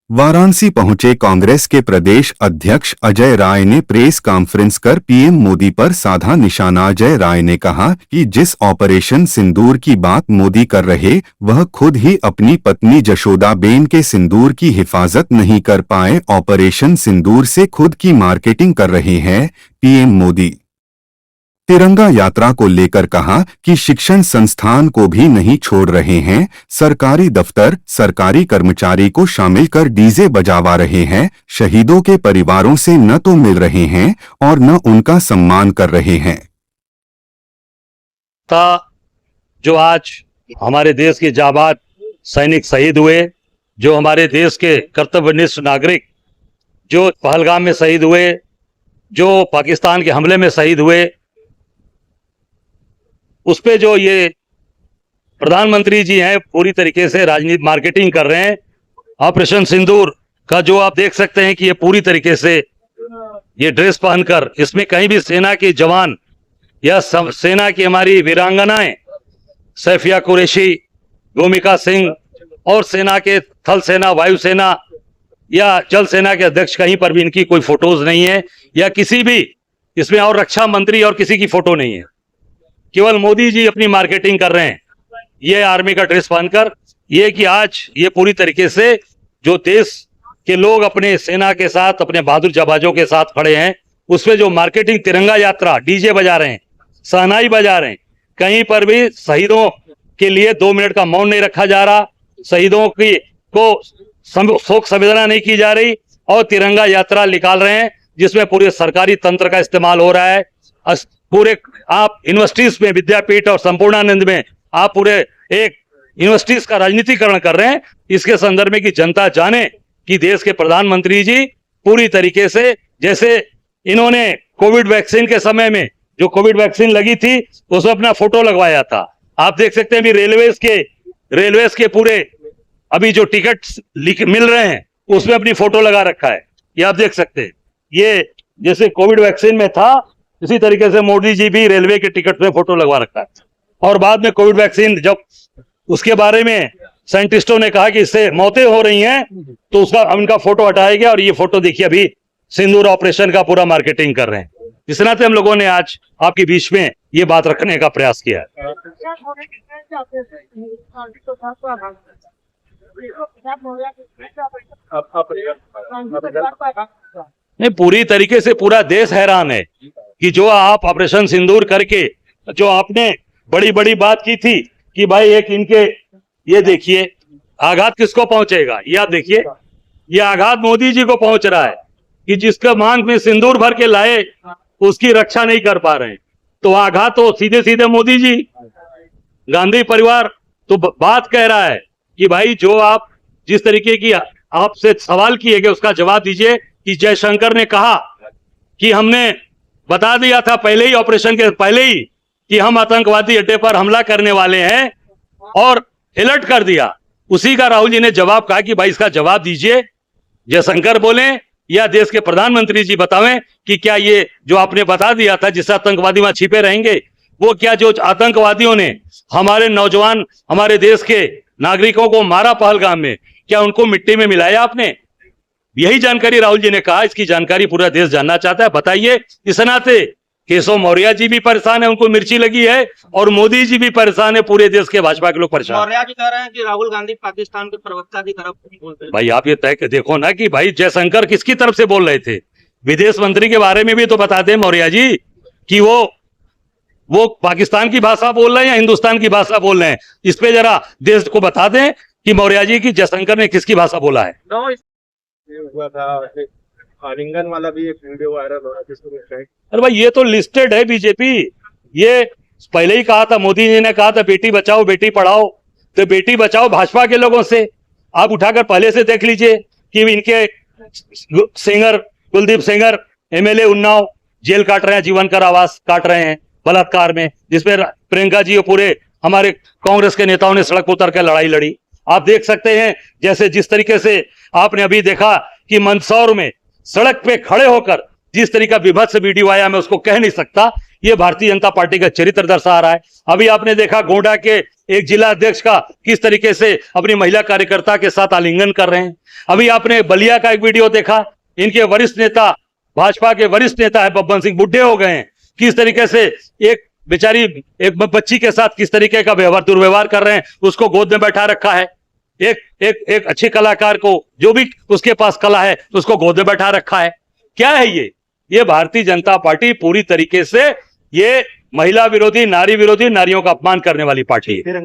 वाराणसी पहुंचे कांग्रेस के प्रदेश अध्यक्ष अजय राय ने प्रेस कॉन्फ्रेंस कर पीएम मोदी पर साधा निशाना। अजय राय ने कहा कि जिस ऑपरेशन सिंदूर की बात मोदी कर रहे, वह खुद ही अपनी पत्नी जशोदाबेन के सिंदूर की हिफाजत नहीं कर पाए। ऑपरेशन सिंदूर से खुद की मार्केटिंग कर रहे हैं। पीएम मोदी तिरंगा यात्रा को लेकर कहा कि शिक्षण संस्थान को भी नहीं छोड़ रहे हैं। सरकारी दफ्तर, सरकारी कर्मचारी को शामिल कर डीजे बजावा रहे हैं। शहीदों के परिवारों से न तो मिल रहे हैं और न उनका सम्मान कर रहे हैं। जो आज हमारे देश के जाबाज सैनिक शहीद हुए, जो हमारे देश के कर्तव्यनिष्ठ नागरिक जो पहलगाम में शहीद हुए, जो पाकिस्तान के हमले में शहीद हुए, उस पे जो ये प्रधानमंत्री जी हैं पूरी तरीके से राजनीतिक मार्केटिंग कर रहे हैं। ऑपरेशन सिंदूर का जो आप देख सकते हैं कि ये पूरी तरीके से ये ड्रेस पहनकर, इसमें कहीं भी सेना के जवान या सेना की हमारी वीरांगनाएं सैफिया कुरैशी, भूमिका सिंह और सेना के थल सेना, वायुसेना या जल सेना के अध्यक्ष, कहीं पर भी इनकी कोई फोटोज नहीं है या किसी भी इसमें और रक्षा मंत्री और किसी की फोटो नहीं है। केवल मोदी जी अपनी मार्केटिंग कर रहे हैं ये आर्मी का ड्रेस पहनकर। ये कि आज ये पूरी तरीके से जो देश के लोग अपने सेना के साथ, अपने बहादुर जाबाजों के साथ खड़े हैं, उसमें जो मार्केटिंग, तिरंगा यात्रा, डीजे बजा रहे हैं, शहनाई बजा रहे हैं, कहीं पर भी शहीदों के लिए 2 मिनट का मौन नहीं रखा जा रहा, शहीदों की को शोक संवेदना नहीं की जा रही और तिरंगा यात्रा निकाल रहे हैं जिसमें पूरे सरकारी तंत्र का इस्तेमाल हो रहा है। पूरे आप यूनिवर्सिटीज में, विद्यापीठ और संपूर्णानंद में आप पूरे एक यूनिवर्सिटीज का राजनीतिकरण कर रहे हैं। इसके संदर्भ में कि जनता जाने कि देश के प्रधानमंत्री जी पूरी तरीके से, जैसे इन्होंने कोविड वैक्सीन के समय में जो कोविड वैक्सीन लगी थी उसमें अपना फोटो लगवाया था। आप देख सकते हैं अभी रेलवेज के पूरे अभी जो टिकट मिल रहे हैं उसमें अपनी फोटो लगा रखा है। ये आप देख सकते हैं, ये जैसे कोविड वैक्सीन में था इसी तरीके से मोदी जी भी रेलवे के टिकट में फोटो लगवा रखा है। और बाद में कोविड वैक्सीन जब उसके बारे में साइंटिस्टों ने कहा कि इससे मौतें हो रही हैं तो उसका उनका फोटो हटाया गया और ये फोटो देखिए अभी सिंदूर ऑपरेशन का पूरा मार्केटिंग कर रहे हैं। इस नाते हम लोगों ने आज आपके बीच में ये बात रखने का प्रयास किया है। नहीं, पूरी तरीके से पूरा देश हैरान है कि जो आप ऑपरेशन सिंदूर करके जो आपने बड़ी बड़ी बात की थी कि भाई एक इनके, ये देखिए आघात किसको पहुंचेगा, ये आप देखिए, ये आघात मोदी जी को पहुंच रहा है कि जिसका मांग में सिंदूर भर के लाए उसकी रक्षा नहीं कर पा रहे हैं। तो आघात तो सीधे सीधे मोदी जी, गांधी परिवार तो बात कह रहा है कि भाई जो आप जिस तरीके की आपसे सवाल किए गए उसका जवाब दीजिए कि जयशंकर ने कहा कि हमने बता दिया था पहले ही, ऑपरेशन के पहले ही, कि हम आतंकवादी अड्डे पर हमला करने वाले हैं और अलर्ट कर दिया। उसी का राहुल जी ने जवाब कहा कि भाई इसका जवाब दीजिए, जयशंकर बोले या देश के प्रधानमंत्री जी बतावें कि क्या ये जो आपने बता दिया था जिससे आतंकवादी वहां छिपे रहेंगे, वो क्या जो आतंकवादियों ने हमारे नौजवान, हमारे देश के नागरिकों को मारा पहलगाम में, क्या उनको मिट्टी में मिलाया आपने? यही जानकारी राहुल जी ने कहा, इसकी जानकारी पूरा देश जानना चाहता है, बताइए। इस नाते केशव मौर्य जी भी परेशान है, उनको मिर्ची लगी है, और मोदी जी भी परेशान है, पूरे देश के भाजपा के लोग परेशान। मौर्य जी कह रहे हैं कि राहुल गांधी पाकिस्तान के प्रवक्ता की तरफ बोलते हैं। भाई आप ये तय देखो ना कि भाई जयशंकर किसकी तरफ से बोल रहे थे, विदेश मंत्री के बारे में भी तो बता दें मौर्य जी कि वो पाकिस्तान की भाषा बोल रहे हैं या हिंदुस्तान की भाषा बोल रहे हैं। इस पे जरा देश को बता दें कि मौर्य जी की जयशंकर ने किसकी भाषा बोला है। हुआ था आलिंगन वाला भी एक वीडियो वायरल हो रहा है। अरे भाई ये तो लिस्टेड है बीजेपी, ये पहले ही कहा था, मोदी जी ने कहा था बेटी बचाओ बेटी पढ़ाओ, तो बेटी बचाओ भाजपा के लोगों से आप उठाकर पहले से देख लीजिए कि इनके singer Kuldeep Sengar MLA Unnao jail काट रहे हैं, जीवन कारावास काट रहे हैं बलात्कार में, जिसमें प्रियंका जी और पूरे हमारे कांग्रेस के नेताओं ने सड़क पर उतर कर लड़ाई लड़ी। आप देख सकते हैं जैसे जिस तरीके से आपने अभी देखा कि मंदसौर में सड़क पे खड़े होकर जिस तरीके का विभत्स वीडियो आया, मैं उसको कह नहीं सकता, ये भारतीय जनता पार्टी का चरित्र दर्शा रहा है। अभी आपने देखा गोंडा के एक जिला अध्यक्ष का किस तरीके से अपनी महिला कार्यकर्ता के साथ आलिंगन कर रहे हैं। अभी आपने बलिया का एक वीडियो देखा, इनके वरिष्ठ नेता, भाजपा के वरिष्ठ नेता है बब्बन सिंह, बुढ़े हो गए हैं, किस तरीके से एक बेचारी एक बच्ची के साथ किस तरीके का दुर्व्यवहार कर रहे हैं, उसको गोद में बैठा रखा है। एक अच्छे कलाकार को, जो भी उसके पास कला है, उसको गोद में बैठा रखा है। क्या है ये भारतीय जनता पार्टी पूरी तरीके से ये महिला विरोधी, नारी विरोधी, नारियों का अपमान करने वाली पार्टी है।